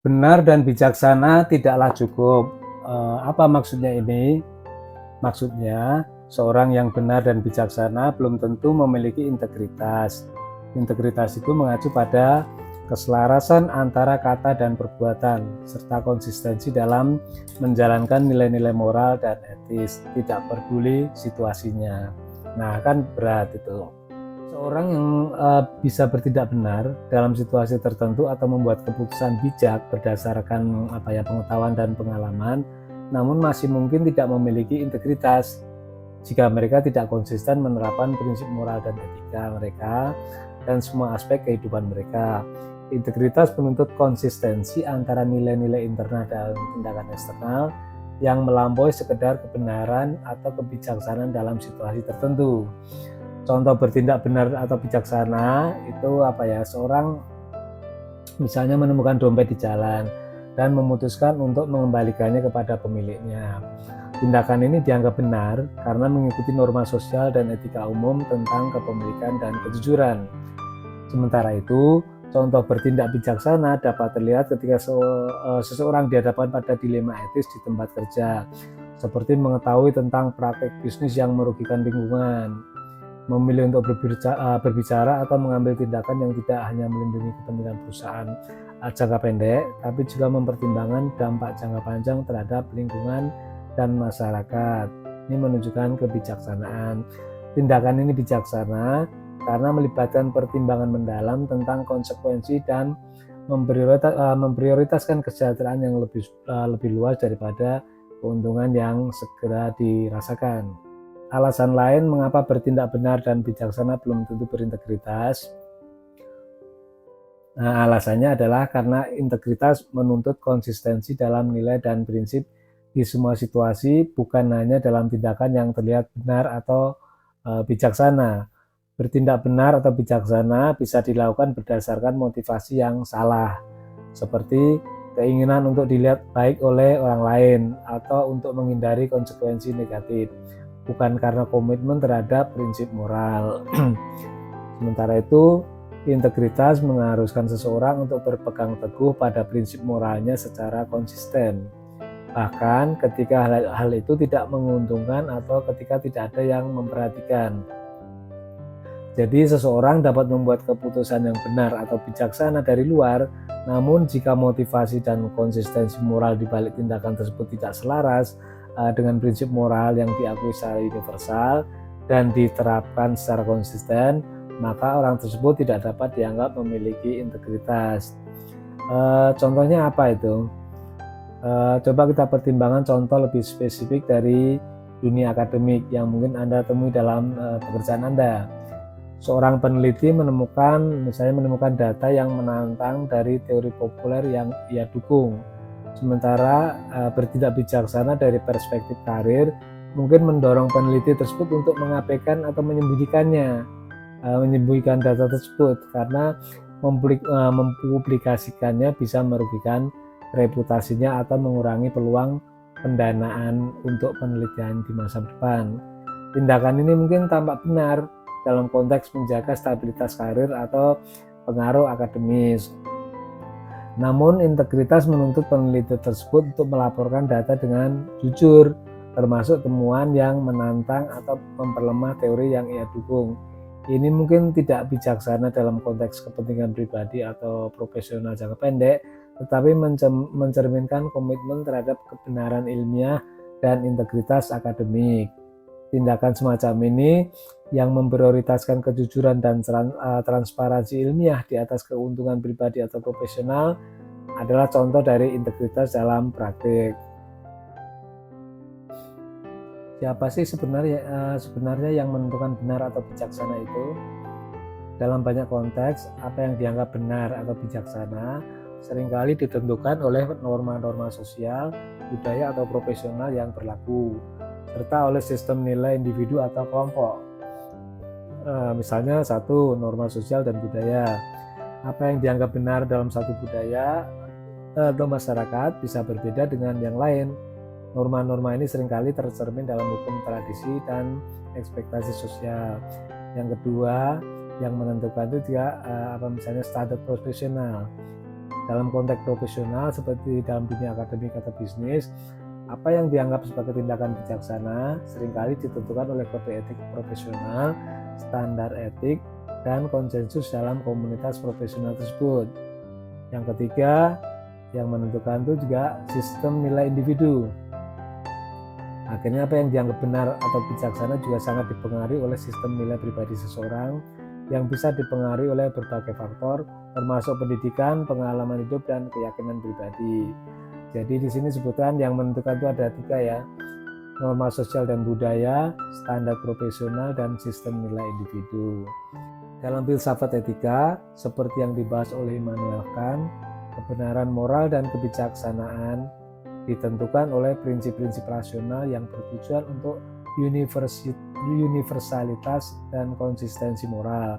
Benar dan bijaksana tidaklah cukup. Apa maksudnya ini? Maksudnya, seorang yang benar dan bijaksana belum tentu memiliki integritas. Integritas itu mengacu pada keselarasan antara kata dan perbuatan, serta konsistensi dalam menjalankan nilai-nilai moral dan etis, tidak peduli situasinya. Nah, kan berat itu. Seorang yang bisa bertindak benar dalam situasi tertentu atau membuat keputusan bijak berdasarkan pengetahuan dan pengalaman, namun masih mungkin tidak memiliki integritas jika mereka tidak konsisten menerapkan prinsip moral dan etika mereka dan semua aspek kehidupan mereka. Integritas menuntut konsistensi antara nilai-nilai internal dan tindakan eksternal yang melampaui sekedar kebenaran atau kebijaksanaan dalam situasi tertentu. Contoh bertindak benar atau bijaksana itu seorang misalnya menemukan dompet di jalan dan memutuskan untuk mengembalikannya kepada pemiliknya. Tindakan ini dianggap benar karena mengikuti norma sosial dan etika umum tentang kepemilikan dan kejujuran. Sementara itu, contoh bertindak bijaksana dapat terlihat ketika seseorang dihadapkan pada dilema etis di tempat kerja, seperti mengetahui tentang praktik bisnis yang merugikan lingkungan, memilih untuk berbicara atau mengambil tindakan yang tidak hanya melindungi kepentingan perusahaan jangka pendek, tapi juga mempertimbangkan dampak jangka panjang terhadap lingkungan dan masyarakat. Ini menunjukkan kebijaksanaan. Tindakan ini bijaksana karena melibatkan pertimbangan mendalam tentang konsekuensi dan memprioritaskan kesejahteraan yang lebih luas daripada keuntungan yang segera dirasakan. Alasan lain mengapa bertindak benar dan bijaksana belum tentu berintegritas. Nah, alasannya adalah karena integritas menuntut konsistensi dalam nilai dan prinsip di semua situasi, bukan hanya dalam tindakan yang terlihat benar atau bijaksana. Bertindak benar atau bijaksana bisa dilakukan berdasarkan motivasi yang salah, seperti keinginan untuk dilihat baik oleh orang lain atau untuk menghindari konsekuensi negatif, bukan karena komitmen terhadap prinsip moral. Sementara itu, integritas mengharuskan seseorang untuk berpegang teguh pada prinsip moralnya secara konsisten, bahkan ketika hal itu tidak menguntungkan atau ketika tidak ada yang memperhatikan. Jadi seseorang dapat membuat keputusan yang benar atau bijaksana dari luar, namun jika motivasi dan konsistensi moral di balik tindakan tersebut tidak selaras dengan prinsip moral yang diakui secara universal dan diterapkan secara konsisten, maka orang tersebut tidak dapat dianggap memiliki integritas. Contohnya apa itu? Coba kita pertimbangkan contoh lebih spesifik dari dunia akademik yang mungkin Anda temui dalam pekerjaan Anda. Seorang peneliti menemukan data yang menantang dari teori populer yang ia dukung. Sementara bertindak bijaksana dari perspektif karir mungkin mendorong peneliti tersebut untuk mengabaikan atau menyembunyikan data tersebut karena mempublikasikannya bisa merugikan reputasinya atau mengurangi peluang pendanaan untuk penelitian di masa depan. Tindakan ini mungkin tampak benar dalam konteks menjaga stabilitas karir atau pengaruh akademis. Namun integritas menuntut peneliti tersebut untuk melaporkan data dengan jujur, termasuk temuan yang menantang atau memperlemah teori yang ia dukung. Ini mungkin tidak bijaksana dalam konteks kepentingan pribadi atau profesional jangka pendek, tetapi mencerminkan komitmen terhadap kebenaran ilmiah dan integritas akademik. Tindakan semacam ini yang memprioritaskan kejujuran dan transparansi ilmiah di atas keuntungan pribadi atau profesional adalah contoh dari integritas dalam praktik. Siapa sih sebenarnya yang menentukan benar atau bijaksana itu? Dalam banyak konteks, apa yang dianggap benar atau bijaksana seringkali ditentukan oleh norma-norma sosial, budaya atau profesional yang berlaku, serta oleh sistem nilai individu atau kelompok. Misalnya satu, norma sosial dan budaya. Apa yang dianggap benar dalam satu budaya atau masyarakat bisa berbeda dengan yang lain. Norma-norma ini seringkali tercermin dalam hukum tradisi dan ekspektasi sosial. Yang kedua, yang menentukan itu juga misalnya standar profesional. Dalam konteks profesional seperti dalam dunia akademik atau bisnis, apa yang dianggap sebagai tindakan bijaksana seringkali ditentukan oleh kode etik profesional, standar etik, dan konsensus dalam komunitas profesional tersebut. Yang ketiga, yang menentukan itu juga sistem nilai individu. Akhirnya apa yang dianggap benar atau bijaksana juga sangat dipengaruhi oleh sistem nilai pribadi seseorang yang bisa dipengaruhi oleh berbagai faktor, termasuk pendidikan, pengalaman hidup, dan keyakinan pribadi. Jadi di sini sebutkan yang menentukan itu ada 3 ya, norma sosial dan budaya, standar profesional, dan sistem nilai individu. Dalam filsafat etika, seperti yang dibahas oleh Immanuel Kant, kebenaran moral dan kebijaksanaan ditentukan oleh prinsip-prinsip rasional yang bertujuan untuk universalitas dan konsistensi moral,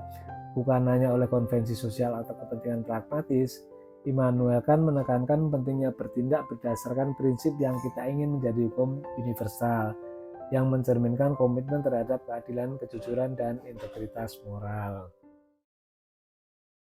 bukan hanya oleh konvensi sosial atau kepentingan pragmatis. Immanuel Kant menekankan pentingnya bertindak berdasarkan prinsip yang kita ingin menjadi hukum universal, yang mencerminkan komitmen terhadap keadilan, kejujuran, dan integritas moral.